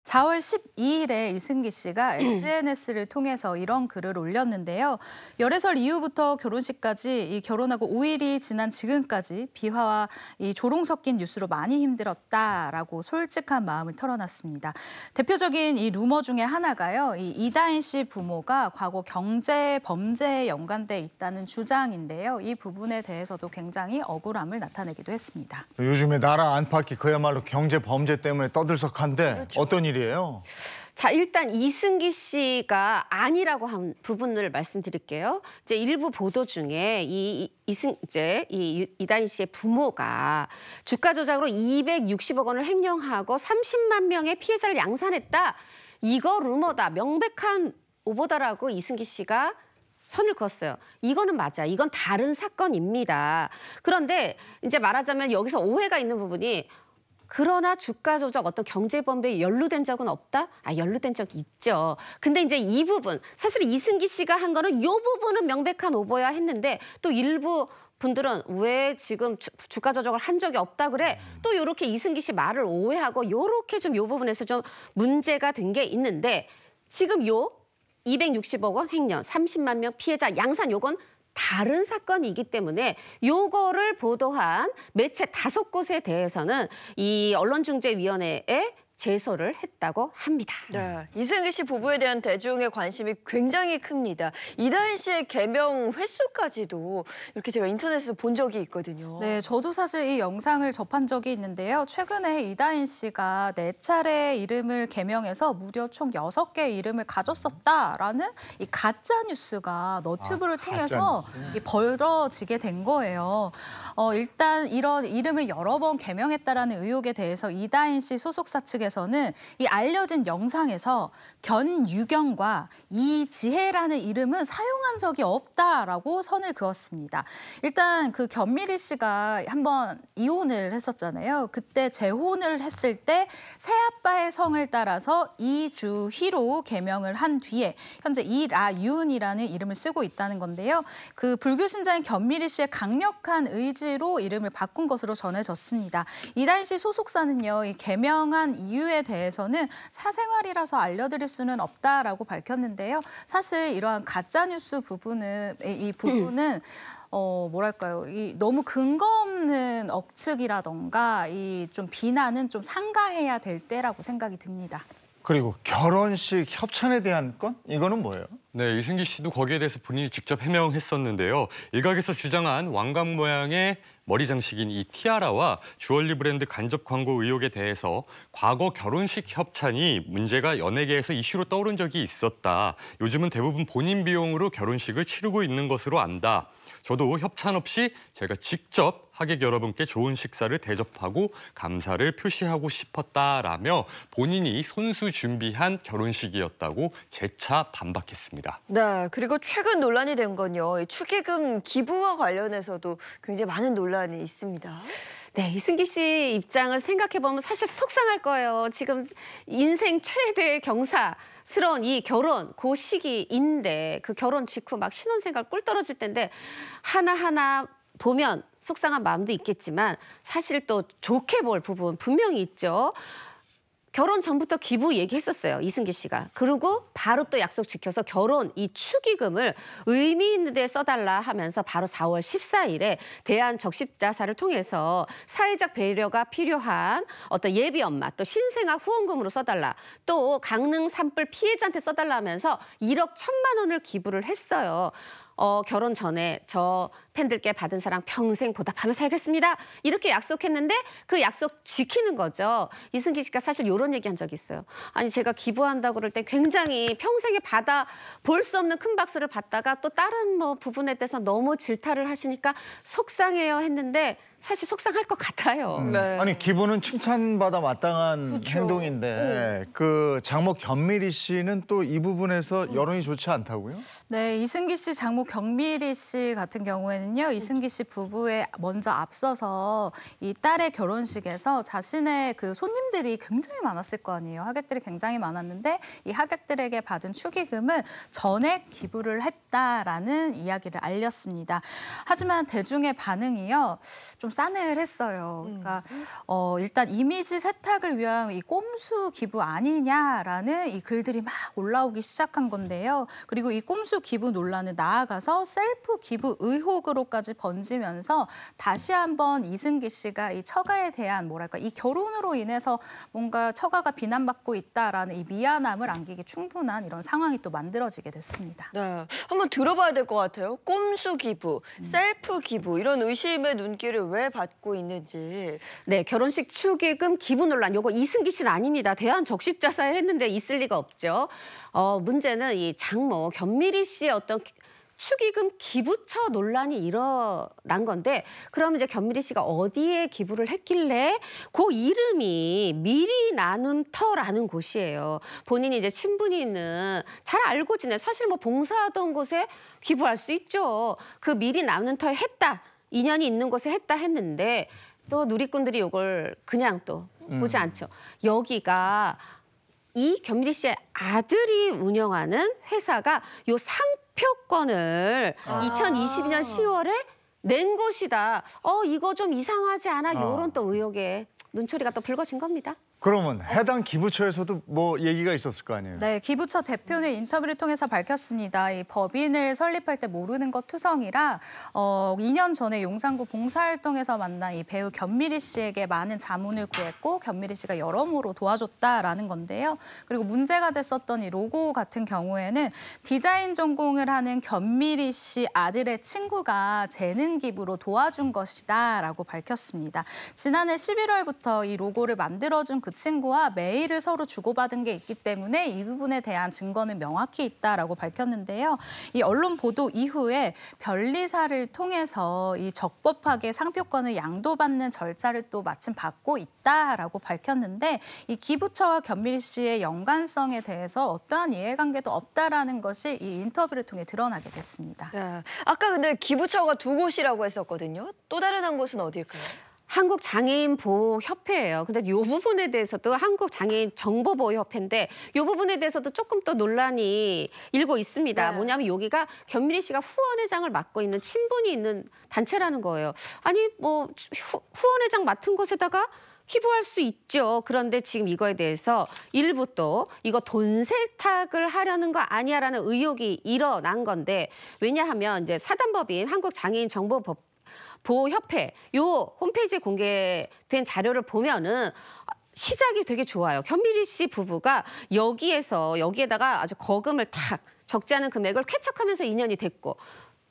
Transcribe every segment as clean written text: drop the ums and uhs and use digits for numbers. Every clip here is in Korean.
4월 12일에 이승기 씨가 SNS를 통해서 이런 글을 올렸는데요. 열애설 이후부터 결혼식까지 이 결혼하고 5일이 지난 지금까지 비화와 이 조롱 섞인 뉴스로 많이 힘들었다라고 솔직한 마음을 털어놨습니다. 대표적인 이 루머 중에 하나가요. 이 이다인 씨 부모가 과거 경제 범죄에 연관돼 있다는 주장인데요. 이 부분에 대해서도 굉장히 억울함을 나타내기도 했습니다. 요즘에 나라 안팎이 그야말로 경제 범죄 때문에 떠들썩한데 그렇죠. 어떤 일이에요? 자, 일단 이승기 씨가 아니라고 한 부분을 말씀드릴게요. 이제 일부 보도 중에 이다인 씨의 부모가 주가 조작으로 260억 원을 횡령하고 30만 명의 피해자를 양산했다. 이거 루머다. 명백한 오보다라고 이승기 씨가 선을 그었어요. 이거는 맞아. 이건 다른 사건입니다. 그런데 이제 말하자면 여기서 오해가 있는 부분이 그러나 주가 조작 어떤 경제범죄에 연루된 적은 없다? 연루된 적이 있죠. 근데 이제 이 부분, 사실 이승기 씨가 한 거는 이 부분은 명백한 오보야 했는데 또 일부 분들은 왜 지금 주가 조작을 한 적이 없다 그래? 또 이렇게 이승기 씨 말을 오해하고 이렇게 좀 이 부분에서 좀 문제가 된 게 있는데 지금 요 260억 원 횡령, 30만 명 피해자 양산 요건 다른 사건이기 때문에 요거를 보도한 매체 5곳에 대해서는 이 언론중재위원회에 제소를 했다고 합니다. 네, 이승기 씨 부부에 대한 대중의 관심이 굉장히 큽니다. 이다인 씨의 개명 횟수까지도 이렇게 제가 인터넷에서 본 적이 있거든요. 네, 저도 사실 이 영상을 접한 적이 있는데요. 최근에 이다인 씨가 4차례 이름을 개명해서 무려 총 6개의 이름을 가졌었다라는 이 가짜 뉴스가 너튜브를 통해서 벌어지게 된 거예요. 일단 이런 이름을 여러 번 개명했다라는 의혹에 대해서 이다인 씨 소속사 측에서는 이 알려진 영상에서 견유경과 이지혜라는 이름은 사용한 적이 없다라고 선을 그었습니다. 일단 그 견미리 씨가 한번 이혼을 했었잖아요. 그때 재혼을 했을 때 새아빠의 성을 따라서 이주희로 개명을 한 뒤에 현재 이라윤이라는 이름을 쓰고 있다는 건데요. 그 불교 신자인 견미리 씨의 강력한 의지로 이름을 바꾼 것으로 전해졌습니다. 이다인 씨 소속사는요, 이 개명한 이유에 대해서는 사생활이라서 알려드릴 수는 없다라고 밝혔는데요. 사실 이러한 가짜뉴스 부분은 뭐랄까요? 너무 근거 없는 억측이라던가 좀 비난은 좀 삼가해야 될 때라고 생각이 듭니다. 그리고 결혼식 협찬에 대한 건? 이거는 뭐예요? 네, 이승기 씨도 거기에 대해서 본인이 직접 해명했었는데요. 일각에서 주장한 왕관 모양의 머리 장식인 이 티아라와 주얼리 브랜드 간접 광고 의혹에 대해서 과거 결혼식 협찬이 문제가 연예계에서 이슈로 떠오른 적이 있었다. 요즘은 대부분 본인 비용으로 결혼식을 치르고 있는 것으로 안다. 저도 협찬 없이 제가 직접 하객 여러분께 좋은 식사를 대접하고 감사를 표시하고 싶었다라며 본인이 손수 준비한 결혼식이었다고 재차 반박했습니다. 네, 그리고 최근 논란이 된 건요. 축의금 기부와 관련해서도 굉장히 많은 논란이 있습니다. 네, 이승기 씨 입장을 생각해보면 사실 속상할 거예요. 지금 인생 최대의 경사스러운 이 결혼, 그 시기인데 그 결혼 직후 막 신혼생활 꿀 떨어질 텐데 하나하나 보면 속상한 마음도 있겠지만 사실 또 좋게 볼 부분 분명히 있죠. 결혼 전부터 기부 얘기했었어요, 이승기 씨가. 그리고 바로 또 약속 지켜서 결혼 이 축의금을 의미 있는 데 써달라 하면서 바로 4월 14일에 대한적십자사를 통해서 사회적 배려가 필요한 어떤 예비 엄마, 또 신생아 후원금으로 써달라, 또 강릉 산불 피해자한테 써달라 하면서 1억 1,000만 원을 기부를 했어요. 결혼 전에 저 팬들께 받은 사랑 평생 보답하며 살겠습니다. 이렇게 약속했는데 그 약속 지키는 거죠. 이승기 씨가 사실 이런 얘기한 적이 있어요. 아니 제가 기부한다고 그럴 때 굉장히 평생에 받아 볼 수 없는 큰 박수를 받다가 또 다른 부분에 대해서 너무 질타를 하시니까 속상해요 했는데 사실 속상할 것 같아요. 네. 아니 기부는 칭찬받아 마땅한 그쵸. 행동인데 그 장모 견미리 씨는 또 이 부분에서 여론이 좋지 않다고요? 네, 이승기 씨 장모 견미리 씨 같은 경우에는요, 이승기 씨 부부에 먼저 앞서서 이 딸의 결혼식에서 자신의 그 손님들이 굉장히 많았을 거 아니에요. 하객들이 굉장히 많았는데 이 하객들에게 받은 축의금을 전액 기부를 했다라는 이야기를 알렸습니다. 하지만 대중의 반응이요, 좀 좀 싸늘했어요. 그러니까 일단 이미지 세탁을 위한 이 꼼수 기부 아니냐라는 이 글들이 막 올라오기 시작한 건데요. 그리고 이 꼼수 기부 논란은 나아가서 셀프 기부 의혹으로까지 번지면서 다시 한번 이승기 씨가 이 처가에 대한 뭐랄까 이 결혼으로 인해서 뭔가 처가가 비난받고 있다라는 이 미안함을 안기기 충분한 이런 상황이 또 만들어지게 됐습니다. 네, 한번 들어봐야 될 것 같아요. 꼼수 기부, 셀프 기부 이런 의심의 눈길을 왜 받고 있는지. 네, 결혼식 축의금 기부 논란 요거 이승기 씨는 아닙니다. 대한적십자사에 했는데 있을 리가 없죠. 문제는 이 장모 견미리 씨의 어떤 축의금 기부처 논란이 일어난 건데 그럼 이제 견미리 씨가 어디에 기부를 했길래 그 이름이 미리 나눔터라는 곳이에요. 본인이 이제 친분이 있는 잘 알고 지내 사실 뭐 봉사하던 곳에 기부할 수 있죠. 그 미리 나눔터에 했다. 인연이 있는 곳에 했다 했는데 또 누리꾼들이 이걸 그냥 또 보지 않죠. 여기가 이 견미리 씨의 아들이 운영하는 회사가 요 상표권을 2022년 10월에 낸 곳이다. 이거 좀 이상하지 않아? 이런 또 의혹에 눈초리가 또 붉어진 겁니다. 그러면 해당 기부처에서도 뭐 얘기가 있었을 거 아니에요? 네, 기부처 대표는 인터뷰를 통해서 밝혔습니다. 이 법인을 설립할 때 모르는 것 투성이라 2년 전에 용산구 봉사활동에서 만난 이 배우 견미리 씨에게 많은 자문을 구했고 견미리 씨가 여러모로 도와줬다라는 건데요. 그리고 문제가 됐었던 이 로고 같은 경우에는 디자인 전공을 하는 견미리 씨 아들의 친구가 재능 기부로 도와준 것이다라고 밝혔습니다. 지난해 11월부터 이 로고를 만들어준 그 친구와 메일을 서로 주고받은 게 있기 때문에 이 부분에 대한 증거는 명확히 있다라고 밝혔는데요. 이 언론 보도 이후에 변리사를 통해서 이 적법하게 상표권을 양도받는 절차를 또 마침 받고 있다라고 밝혔는데 이 기부처와 견미리 씨의 연관성에 대해서 어떠한 이해관계도 없다라는 것이 이 인터뷰를 통해 드러나게 됐습니다. 네, 아까 근데 기부처가 두 곳이라고 했었거든요. 또 다른 한 곳은 어디일까요? 한국장애인보호협회예요. 근데 이 부분에 대해서도 한국장애인정보보호협회인데 이 부분에 대해서도 조금 또 논란이 일고 있습니다. 네. 뭐냐면 여기가 견미리 씨가 후원회장을 맡고 있는 친분이 있는 단체라는 거예요. 아니 뭐 후원회장 맡은 곳에다가 기부할 수 있죠. 그런데 지금 이거에 대해서 일부 또 이거 돈 세탁을 하려는 거 아니야라는 의혹이 일어난 건데 왜냐하면 이제 사단법인 한국장애인정보보호협회 요 홈페이지에 공개된 자료를 보면은 시작이 되게 좋아요. 견미리 씨 부부가 여기에다가 아주 거금을 탁 적지 않은 금액을 쾌척하면서 인연이 됐고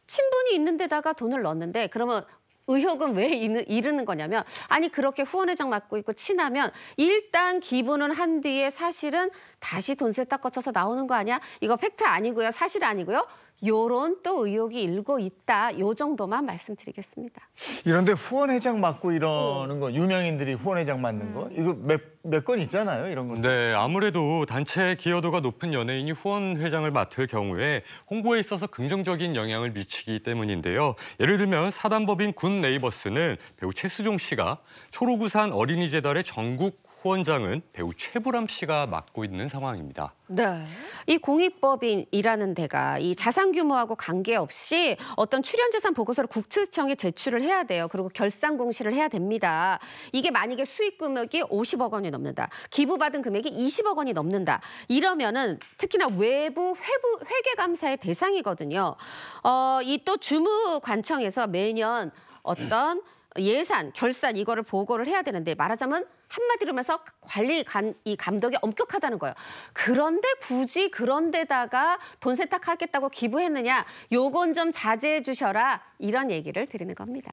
친분이 있는 데다가 돈을 넣었는데 그러면 의혹은 왜 이르는 거냐면 아니 그렇게 후원회장 맡고 있고 친하면 일단 기부는 한 뒤에 사실은 다시 돈 세탁 거쳐서 나오는 거 아니야? 이거 팩트 아니고요. 사실 아니고요. 요런 또 의혹이 일고 있다. 요 정도만 말씀드리겠습니다. 이런데 후원회장 맡고 이러는 거, 유명인들이 후원회장 맡는 거, 이거 몇 건 있잖아요, 이런 거. 네, 아무래도 단체 기여도가 높은 연예인이 후원회장을 맡을 경우에 홍보에 있어서 긍정적인 영향을 미치기 때문인데요. 예를 들면 사단법인 굿네이버스는 배우 최수종 씨가 초록우산 어린이재단의 전국 후원장은 배우 최불암 씨가 맡고 있는 상황입니다. 네. 이 공익법인이라는 데가 이 자산 규모하고 관계없이 어떤 출연재산 보고서를 국세청에 제출을 해야 돼요. 그리고 결산 공시를 해야 됩니다. 이게 만약에 수익 금액이 50억 원이 넘는다. 기부받은 금액이 20억 원이 넘는다. 이러면은 특히나 외부 회계감사의 대상이거든요. 이 또 주무관청에서 매년 어떤 예산, 결산 이거를 보고를 해야 되는데 말하자면 한마디로 하면서 이 감독이 엄격하다는 거예요. 그런데 굳이 그런 데다가 돈 세탁하겠다고 기부했느냐? 요건 좀 자제해 주셔라. 이런 얘기를 드리는 겁니다.